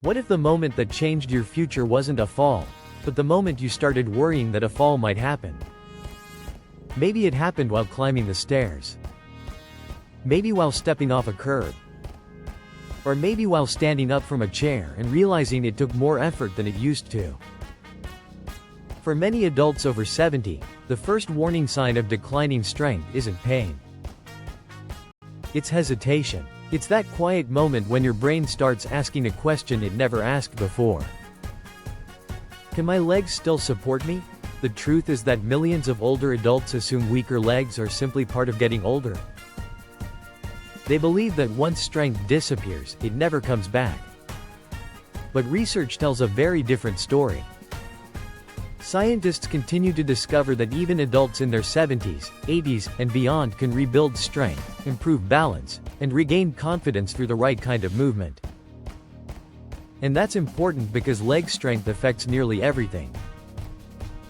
What if the moment that changed your future wasn't a fall, but the moment you started worrying that a fall might happen? Maybe it happened while climbing the stairs. Maybe while stepping off a curb. Or maybe while standing up from a chair and realizing it took more effort than it used to. For many adults over 70, the first warning sign of declining strength isn't pain. It's hesitation. It's that quiet moment when your brain starts asking a question it never asked before. Can my legs still support me? The truth is that millions of older adults assume weaker legs are simply part of getting older. They believe that once strength disappears, it never comes back. But research tells a very different story. Scientists continue to discover that even adults in their 70s, 80s, and beyond can rebuild strength, improve balance, and regain confidence through the right kind of movement. And that's important because leg strength affects nearly everything.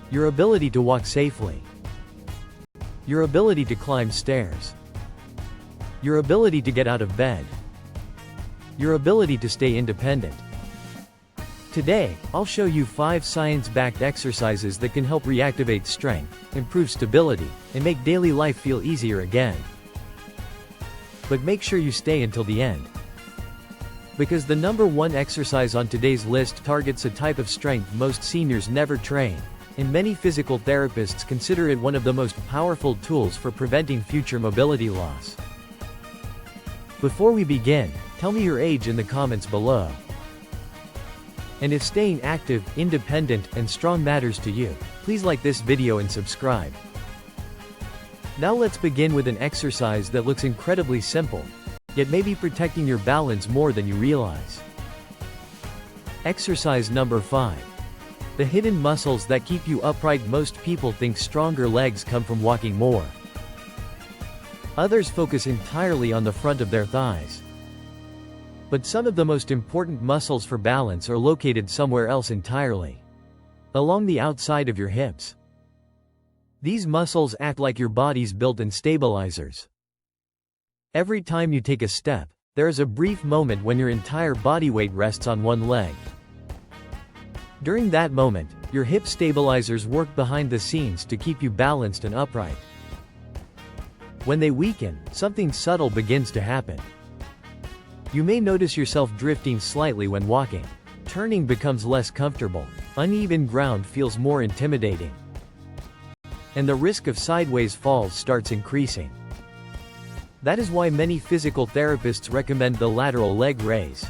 Your ability to walk safely. Your ability to climb stairs. Your ability to get out of bed. Your ability to stay independent. Today, I'll show you 5 science-backed exercises that can help reactivate strength, improve stability, and make daily life feel easier again. But make sure you stay until the end. Because the number 1 exercise on today's list targets a type of strength most seniors never train, and many physical therapists consider it one of the most powerful tools for preventing future mobility loss. Before we begin, tell me your age in the comments below. And if staying active, independent, and strong matters to you, please like this video and subscribe. Now let's begin with an exercise that looks incredibly simple, yet may be protecting your balance more than you realize. Exercise number 5. The hidden muscles that keep you upright. Most people think stronger legs come from walking more. Others focus entirely on the front of their thighs. But some of the most important muscles for balance are located somewhere else entirely. Along the outside of your hips. These muscles act like your body's built-in stabilizers. Every time you take a step, there is a brief moment when your entire body weight rests on one leg. During that moment, your hip stabilizers work behind the scenes to keep you balanced and upright. When they weaken, something subtle begins to happen. You may notice yourself drifting slightly when walking. Turning becomes less comfortable. Uneven ground feels more intimidating. And the risk of sideways falls starts increasing. That is why many physical therapists recommend the lateral leg raise.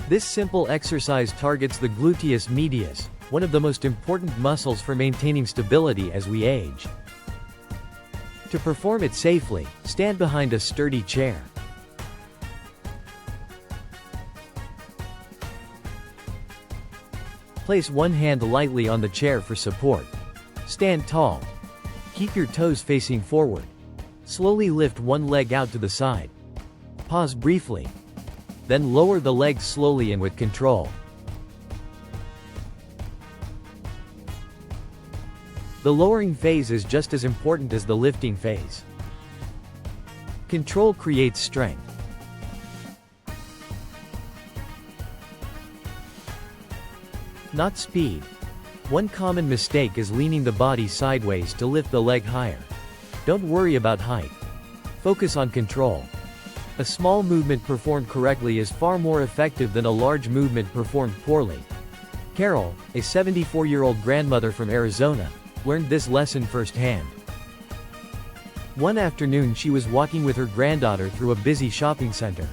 This simple exercise targets the gluteus medius, one of the most important muscles for maintaining stability as we age. To perform it safely, stand behind a sturdy chair. Place one hand lightly on the chair for support. Stand tall. Keep your toes facing forward. Slowly lift one leg out to the side. Pause briefly. Then lower the leg slowly and with control. The lowering phase is just as important as the lifting phase. Control creates strength. Not speed. One common mistake is leaning the body sideways to lift the leg higher. Don't worry about height. Focus on control. A small movement performed correctly is far more effective than a large movement performed poorly. Carol, a 74-year-old grandmother from Arizona, learned this lesson firsthand. One afternoon she was walking with her granddaughter through a busy shopping center.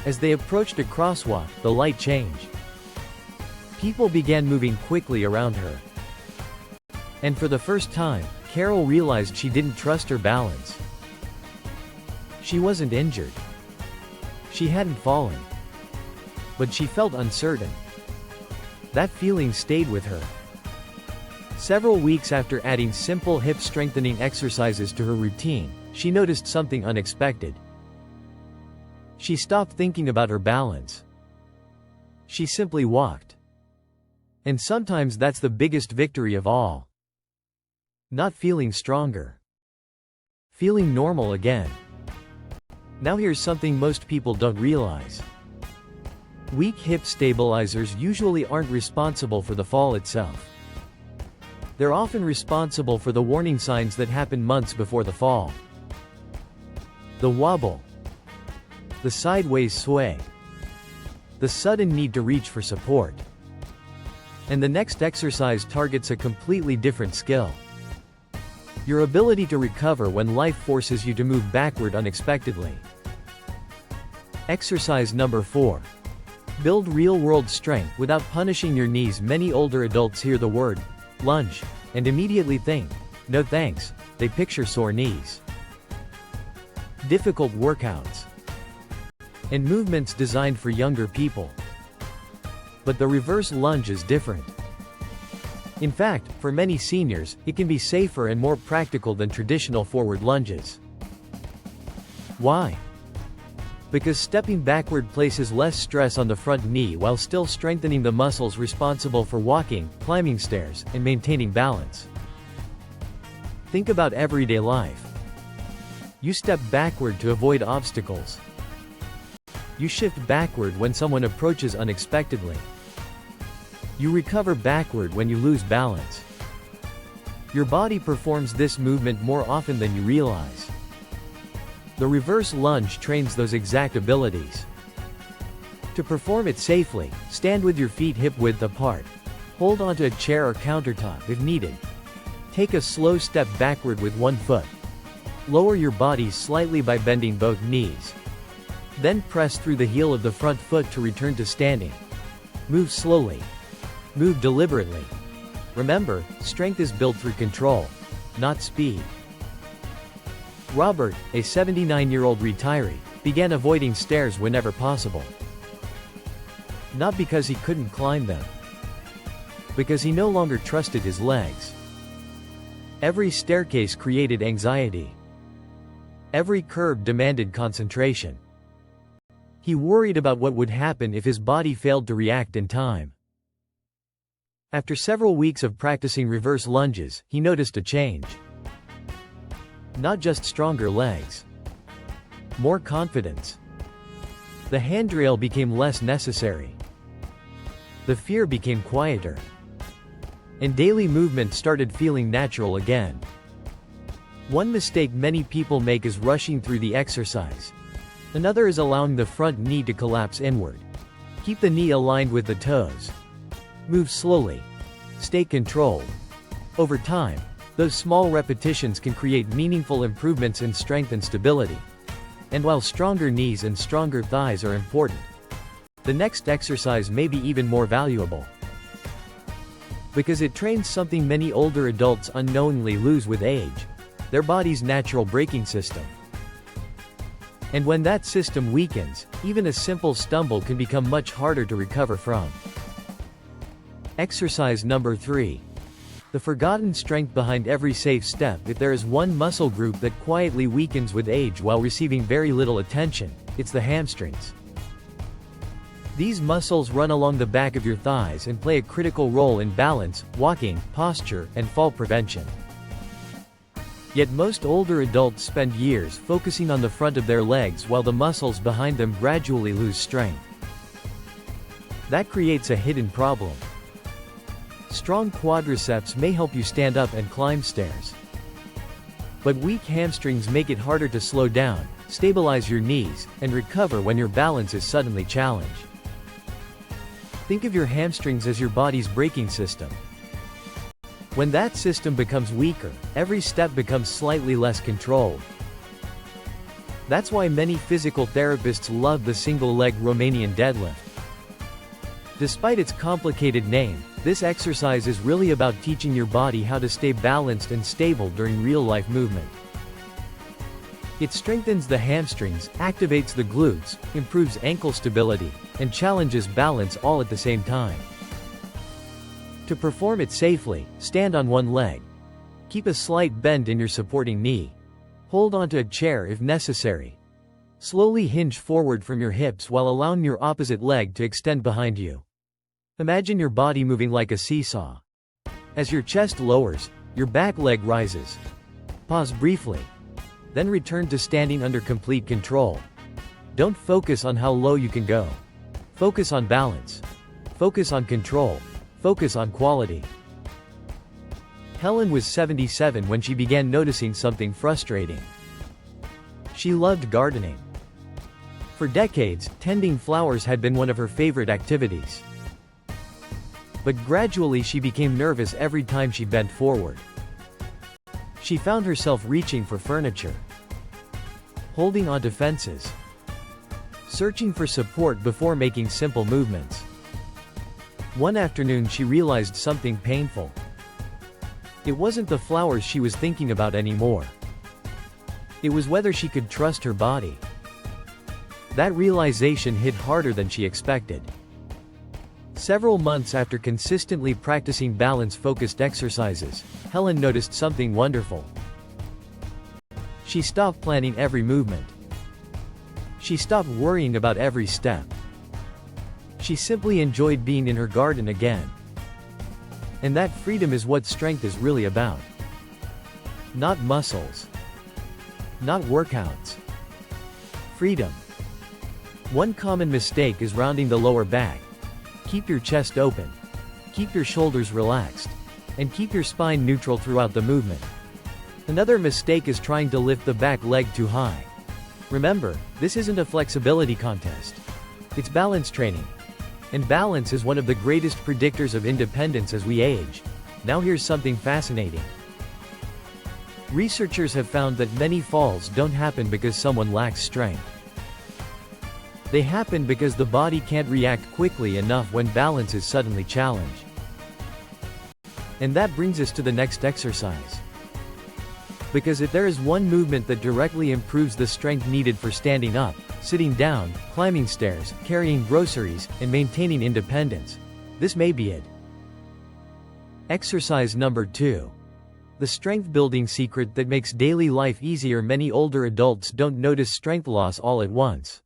As they approached a crosswalk, the light changed. People began moving quickly around her. And for the first time, Carol realized she didn't trust her balance. She wasn't injured. She hadn't fallen. But she felt uncertain. That feeling stayed with her. Several weeks after adding simple hip strengthening exercises to her routine, she noticed something unexpected. She stopped thinking about her balance. She simply walked. And sometimes that's the biggest victory of all. Not feeling stronger. Feeling normal again. Now here's something most people don't realize. Weak hip stabilizers usually aren't responsible for the fall itself. They're often responsible for the warning signs that happen months before the fall. The wobble, the sideways sway, the sudden need to reach for support. And the next exercise targets a completely different skill. Your ability to recover when life forces you to move backward unexpectedly. Exercise number 4. Build real-world strength without punishing your knees. Many older adults hear the word lunge and immediately think, no thanks, they picture sore knees, difficult workouts, and movements designed for younger people. But the reverse lunge is different. In fact, for many seniors, it can be safer and more practical than traditional forward lunges. Why? Because stepping backward places less stress on the front knee while still strengthening the muscles responsible for walking, climbing stairs, and maintaining balance. Think about everyday life. You step backward to avoid obstacles. You shift backward when someone approaches unexpectedly. You recover backward when you lose balance. Your body performs this movement more often than you realize. The reverse lunge trains those exact abilities. To perform it safely, stand with your feet hip-width apart. Hold onto a chair or countertop if needed. Take a slow step backward with one foot. Lower your body slightly by bending both knees. Then press through the heel of the front foot to return to standing. Move slowly. Move deliberately. Remember, strength is built through control, not speed. Robert, a 79-year-old retiree, began avoiding stairs whenever possible. Not because he couldn't climb them, because he no longer trusted his legs. Every staircase created anxiety. Every curb demanded concentration. He worried about what would happen if his body failed to react in time. After several weeks of practicing reverse lunges, he noticed a change. Not just stronger legs. More confidence. The handrail became less necessary. The fear became quieter. And daily movement started feeling natural again. One mistake many people make is rushing through the exercise. Another is allowing the front knee to collapse inward. Keep the knee aligned with the toes. Move slowly. Stay controlled. Over time, those small repetitions can create meaningful improvements in strength and stability. And while stronger knees and stronger thighs are important, the next exercise may be even more valuable. Because it trains something many older adults unknowingly lose with age: their body's natural braking system. And when that system weakens, even a simple stumble can become much harder to recover from. Exercise number 3. The forgotten strength behind every safe step. If there is one muscle group that quietly weakens with age while receiving very little attention, it's the hamstrings. These muscles run along the back of your thighs and play a critical role in balance, walking, posture, and fall prevention. Yet most older adults spend years focusing on the front of their legs while the muscles behind them gradually lose strength. That creates a hidden problem. Strong quadriceps may help you stand up and climb stairs. But weak hamstrings make it harder to slow down, stabilize your knees, and recover when your balance is suddenly challenged. Think of your hamstrings as your body's braking system. When that system becomes weaker, every step becomes slightly less controlled. That's why many physical therapists love the single-leg Romanian deadlift. Despite its complicated name, this exercise is really about teaching your body how to stay balanced and stable during real-life movement. It strengthens the hamstrings, activates the glutes, improves ankle stability, and challenges balance all at the same time. To perform it safely, stand on one leg. Keep a slight bend in your supporting knee. Hold onto a chair if necessary. Slowly hinge forward from your hips while allowing your opposite leg to extend behind you. Imagine your body moving like a seesaw. As your chest lowers, your back leg rises. Pause briefly. Then return to standing under complete control. Don't focus on how low you can go. Focus on balance. Focus on control. Focus on quality. Helen was 77 when she began noticing something frustrating. She loved gardening. For decades, tending flowers had been one of her favorite activities. But gradually she became nervous every time she bent forward. She found herself reaching for furniture, holding onto fences, searching for support before making simple movements. One afternoon she realized something painful. It wasn't the flowers she was thinking about anymore. It was whether she could trust her body. That realization hit harder than she expected. Several months after consistently practicing balance-focused exercises, Helen noticed something wonderful. She stopped planning every movement. She stopped worrying about every step. She simply enjoyed being in her garden again. And that freedom is what strength is really about. Not muscles. Not workouts. Freedom. One common mistake is rounding the lower back. Keep your chest open. Keep your shoulders relaxed. And keep your spine neutral throughout the movement. Another mistake is trying to lift the back leg too high. Remember, this isn't a flexibility contest. It's balance training. And balance is one of the greatest predictors of independence as we age. Now here's something fascinating. Researchers have found that many falls don't happen because someone lacks strength. They happen because the body can't react quickly enough when balance is suddenly challenged. And that brings us to the next exercise. Because if there is one movement that directly improves the strength needed for standing up, sitting down, climbing stairs, carrying groceries, and maintaining independence, this may be it. Exercise number 2. The strength building secret that makes daily life easier. Many older adults don't notice strength loss all at once.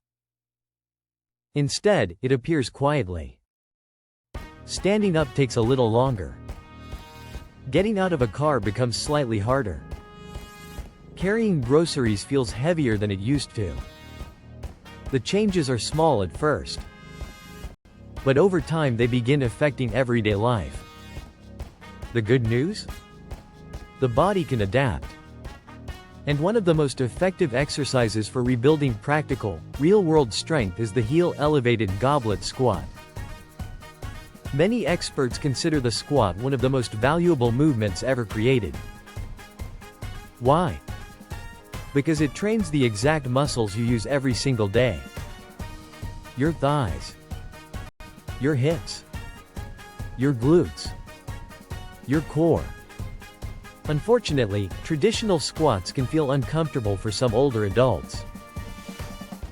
Instead, it appears quietly. Standing up takes a little longer. Getting out of a car becomes slightly harder. Carrying groceries feels heavier than it used to. The changes are small at first, but over time they begin affecting everyday life. The good news? The body can adapt. And one of the most effective exercises for rebuilding practical, real-world strength is the heel-elevated goblet squat. Many experts consider the squat one of the most valuable movements ever created. Why? Because it trains the exact muscles you use every single day. Your thighs. Your hips. Your glutes. Your core. Unfortunately, traditional squats can feel uncomfortable for some older adults.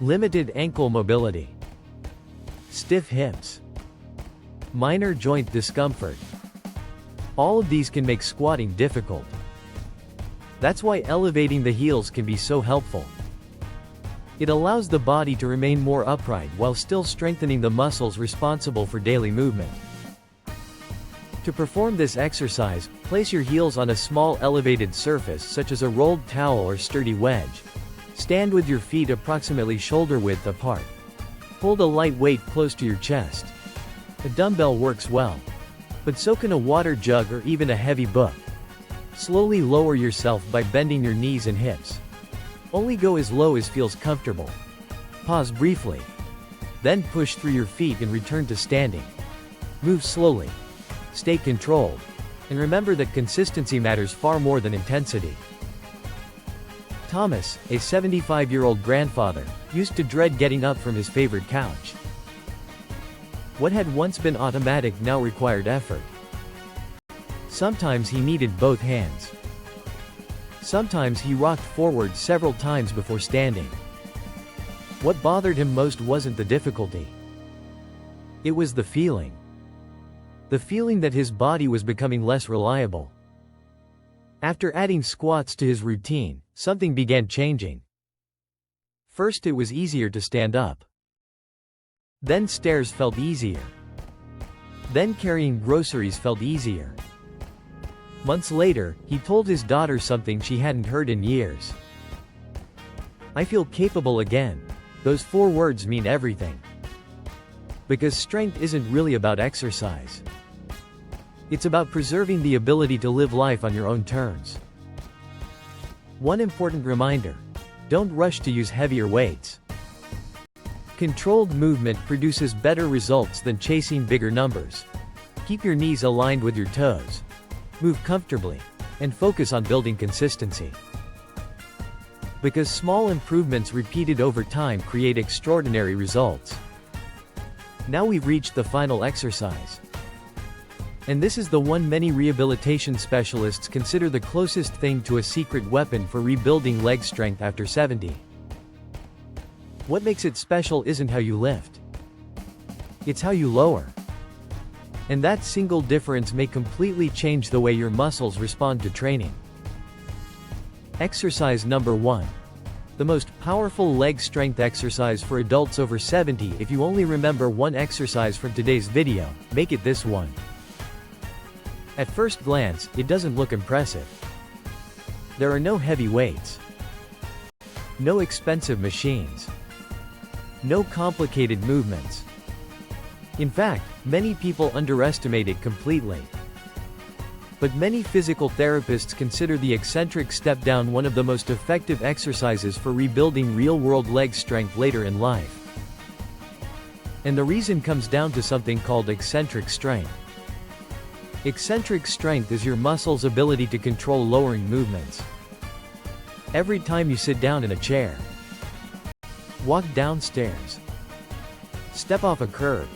Limited ankle mobility. Stiff hips. Minor joint discomfort. All of these can make squatting difficult. That's why elevating the heels can be so helpful. It allows the body to remain more upright while still strengthening the muscles responsible for daily movement. To perform this exercise, place your heels on a small elevated surface such as a rolled towel or sturdy wedge. Stand with your feet approximately shoulder width apart. Hold a light weight close to your chest. A dumbbell works well, but so can a water jug or even a heavy book. Slowly lower yourself by bending your knees and hips. Only go as low as feels comfortable. Pause briefly. Then push through your feet and return to standing. Move slowly. Stay controlled. And remember that consistency matters far more than intensity. Thomas, a 75-year-old grandfather, used to dread getting up from his favorite couch. What had once been automatic now required effort. Sometimes he needed both hands. Sometimes he rocked forward several times before standing. What bothered him most wasn't the difficulty. It was the feeling. The feeling that his body was becoming less reliable. After adding squats to his routine, something began changing. First, it was easier to stand up. Then stairs felt easier. Then carrying groceries felt easier. Months later, he told his daughter something she hadn't heard in years. "I feel capable again." Those 4 words mean everything. Because strength isn't really about exercise. It's about preserving the ability to live life on your own terms. One important reminder: don't rush to use heavier weights. Controlled movement produces better results than chasing bigger numbers. Keep your knees aligned with your toes. Move comfortably. And focus on building consistency. Because small improvements repeated over time create extraordinary results. Now we've reached the final exercise. And this is the one many rehabilitation specialists consider the closest thing to a secret weapon for rebuilding leg strength after 70. What makes it special isn't how you lift. It's how you lower. And that single difference may completely change the way your muscles respond to training. Exercise number 1. The most powerful leg strength exercise for adults over 70. If you only remember one exercise from today's video, make it this one. At first glance, it doesn't look impressive. There are no heavy weights. No expensive machines. No complicated movements. In fact, many people underestimate it completely. But many physical therapists consider the eccentric step down one of the most effective exercises for rebuilding real-world leg strength later in life. And the reason comes down to something called eccentric strength. Eccentric strength is your muscle's ability to control lowering movements. Every time you sit down in a chair, walk downstairs, step off a curb,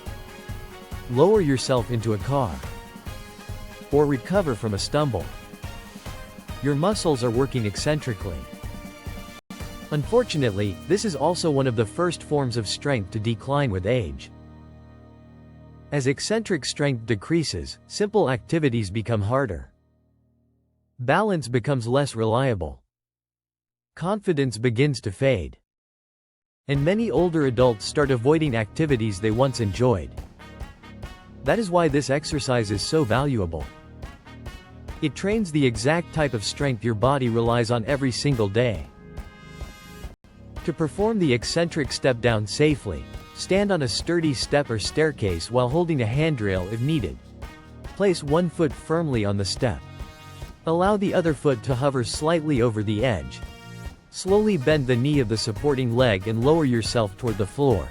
lower yourself into a car, or recover from a stumble, your muscles are working eccentrically. Unfortunately, this is also one of the first forms of strength to decline with age. As eccentric strength decreases, simple activities become harder. Balance becomes less reliable. Confidence begins to fade. And many older adults start avoiding activities they once enjoyed. That is why this exercise is so valuable. It trains the exact type of strength your body relies on every single day. To perform the eccentric step down safely, stand on a sturdy step or staircase while holding a handrail if needed. Place one foot firmly on the step. Allow the other foot to hover slightly over the edge. Slowly bend the knee of the supporting leg and lower yourself toward the floor.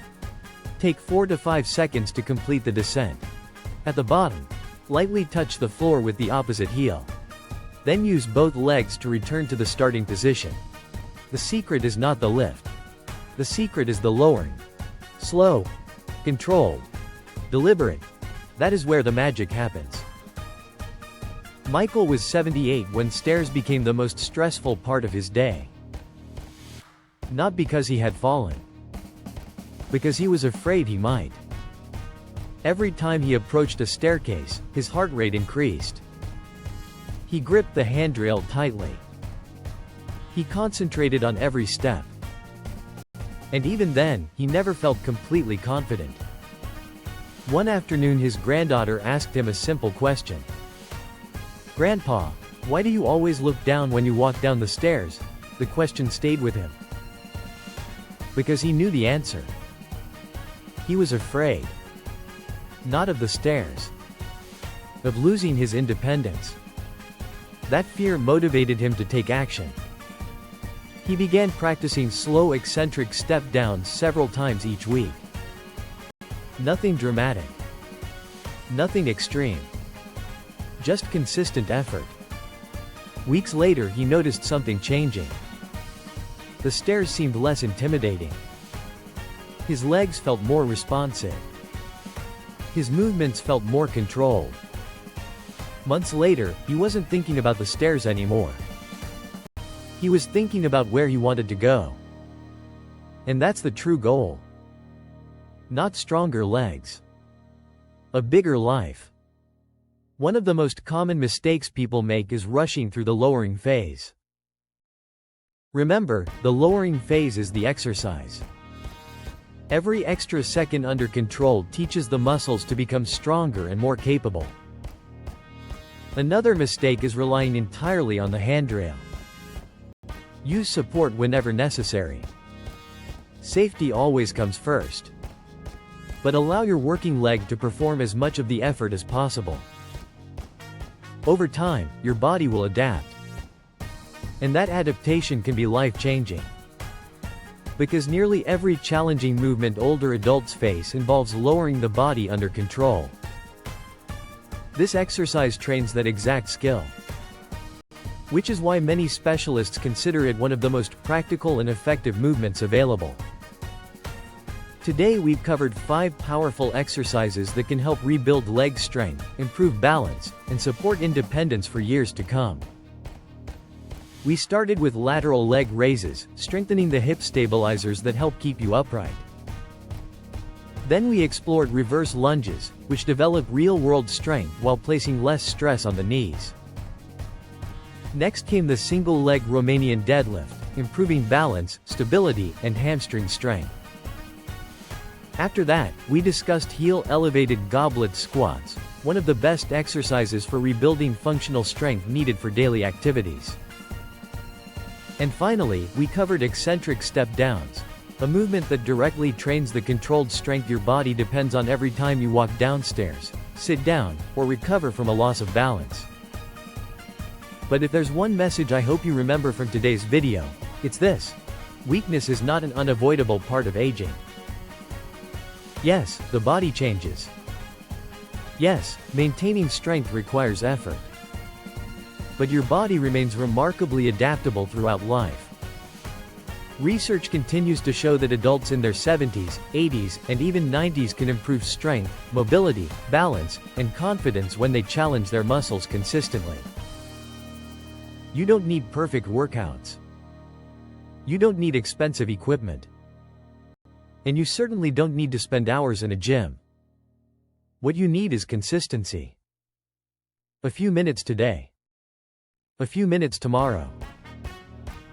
Take 4 to 5 seconds to complete the descent. At the bottom, lightly touch the floor with the opposite heel. Then use both legs to return to the starting position. The secret is not the lift. The secret is the lowering. Slow, controlled, deliberate. That is where the magic happens. Michael was 78 when stairs became the most stressful part of his day. Not because he had fallen. Because he was afraid he might. Every time he approached a staircase, his heart rate increased. He gripped the handrail tightly. He concentrated on every step. And even then, he never felt completely confident. One afternoon his granddaughter asked him a simple question. "Grandpa, why do you always look down when you walk down the stairs?" The question stayed with him. Because he knew the answer. He was afraid. Not of the stairs. Of losing his independence. That fear motivated him to take action. He began practicing slow eccentric step downs several times each week. Nothing dramatic. Nothing extreme. Just consistent effort. Weeks later he noticed something changing. The stairs seemed less intimidating. His legs felt more responsive. His movements felt more controlled. Months later, he wasn't thinking about the stairs anymore. He was thinking about where he wanted to go. And that's the true goal. Not stronger legs. A bigger life. One of the most common mistakes people make is rushing through the lowering phase. Remember, the lowering phase is the exercise. Every extra second under control teaches the muscles to become stronger and more capable. Another mistake is relying entirely on the handrail. Use support whenever necessary. Safety always comes first. but allow your working leg to perform as much of the effort as possible. Over time, your body will adapt. And that adaptation can be life-changing. Because nearly every challenging movement older adults face involves lowering the body under control. This exercise trains that exact skill. Which is why many specialists consider it one of the most practical and effective movements available. Today we've covered 5 powerful exercises that can help rebuild leg strength, improve balance, and support independence for years to come. We started with lateral leg raises, strengthening the hip stabilizers that help keep you upright. Then we explored reverse lunges, which develop real-world strength while placing less stress on the knees. Next came the single-leg Romanian deadlift, improving balance, stability, and hamstring strength. After that, we discussed heel-elevated goblet squats, one of the best exercises for rebuilding functional strength needed for daily activities. And finally, we covered eccentric step-downs, a movement that directly trains the controlled strength your body depends on every time you walk downstairs, sit down, or recover from a loss of balance. But if there's one message I hope you remember from today's video, it's this: weakness is not an unavoidable part of aging. Yes, the body changes. Yes, maintaining strength requires effort. But your body remains remarkably adaptable throughout life. Research continues to show that adults in their 70s, 80s, and even 90s can improve strength, mobility, balance, and confidence when they challenge their muscles consistently. You don't need perfect workouts. You don't need expensive equipment. And you certainly don't need to spend hours in a gym. What you need is consistency. A few minutes today. A few minutes tomorrow.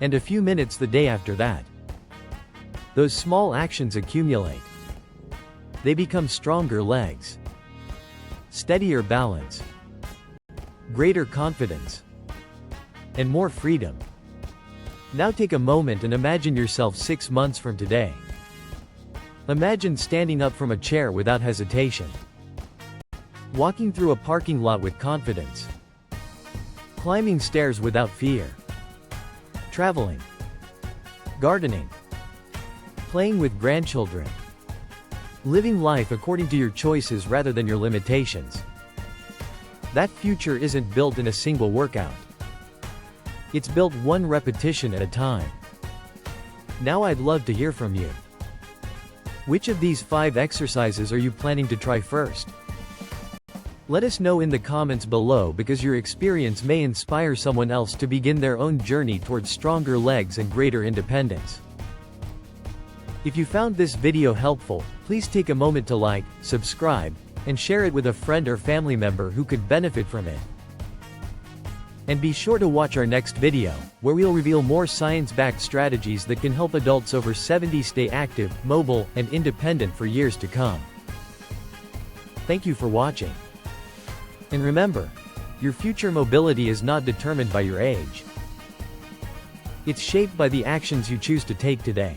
And a few minutes the day after that. Those small actions accumulate. They become stronger legs. Steadier balance. Greater confidence. And more freedom. Now take a moment and imagine yourself 6 months from today. Imagine standing up from a chair without hesitation. Walking through a parking lot with confidence. Climbing stairs without fear. Traveling. Gardening. Playing with grandchildren. Living life according to your choices rather than your limitations. That future isn't built in a single workout. It's built one repetition at a time. Now I'd love to hear from you. Which of these 5 exercises are you planning to try first? Let us know in the comments below, because your experience may inspire someone else to begin their own journey towards stronger legs and greater independence. If you found this video helpful, please take a moment to like, subscribe, and share it with a friend or family member who could benefit from it. And be sure to watch our next video, where we'll reveal more science-backed strategies that can help adults over 70 stay active, mobile, and independent for years to come. Thank you for watching. And remember, your future mobility is not determined by your age. It's shaped by the actions you choose to take today.